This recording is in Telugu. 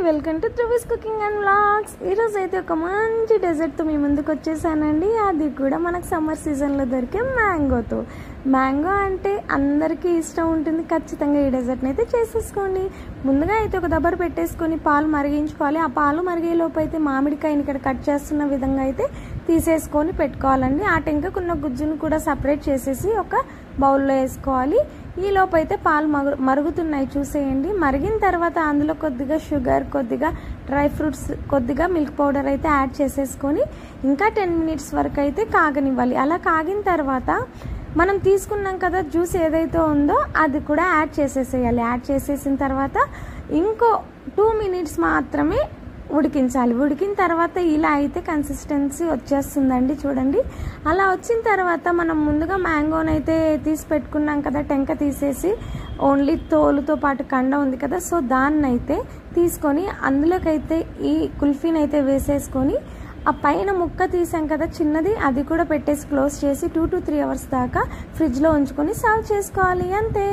Welcome to Trivis cooking and vlogs. ఈరోజు అయితే ఒక మంచి డెజర్ట్తో మీ ముందుకు వచ్చేసానండి. అది కూడా మనకు సమ్మర్ సీజన్లో దొరికే మ్యాంగోతో. మ్యాంగో అంటే అందరికీ ఇష్టం ఉంటుంది. ఖచ్చితంగా ఈ డెజర్ట్ని అయితే చేసేసుకోండి. ముందుగా అయితే ఒక దబ్బర పెట్టేసుకొని పాలు మరిగించుకోవాలి. ఆ పాలు మరిగేలోపు అయితే మామిడికాయని ఇక్కడ కట్ చేస్తున్న విధంగా అయితే తీసేసుకొని పెట్టుకోవాలండి. ఆ టెంకకున్న గుజ్జును కూడా సపరేట్ చేసేసి ఒక బౌల్లో వేసుకోవాలి. ఈ లోపు అయితే పాలు మరుగుతున్నాయి చూసేయండి. మరిగిన తర్వాత అందులో కొద్దిగా షుగర్, కొద్దిగా డ్రై ఫ్రూట్స్, కొద్దిగా మిల్క్ పౌడర్ అయితే యాడ్ చేసేసుకొని ఇంకా 10 మినిట్స్ వరకు అయితే కాగనివ్వాలి. అలా కాగిన తర్వాత మనం తీసుకున్నాం కదా జ్యూస్ ఏదైతే ఉందో అది కూడా యాడ్ చేసేసేయాలి. యాడ్ చేసేసిన తర్వాత ఇంకో 2 మినిట్స్ మాత్రమే ఉడికించాలి. ఉడికిన తర్వాత ఇలా అయితే కన్సిస్టెన్సీ వచ్చేస్తుందండి. చూడండి, అలా వచ్చిన తర్వాత మనం ముందుగా మ్యాంగోని అయితే తీసి పెట్టుకున్నాం కదా, టెంక తీసేసి ఓన్లీ తోలుతో పాటు కండ ఉంది కదా, సో దాన్ని అయితే తీసుకొని అందులోకైతే ఈ కుల్ఫీని అయితే వేసేసుకొని ఆ పైన ముక్క తీసాం కదా చిన్నది, అది కూడా పెట్టేసి క్లోజ్ చేసి 2 to 3 అవర్స్ దాకా ఫ్రిడ్జ్లో ఉంచుకొని సర్వ్ చేసుకోవాలి. అంతే.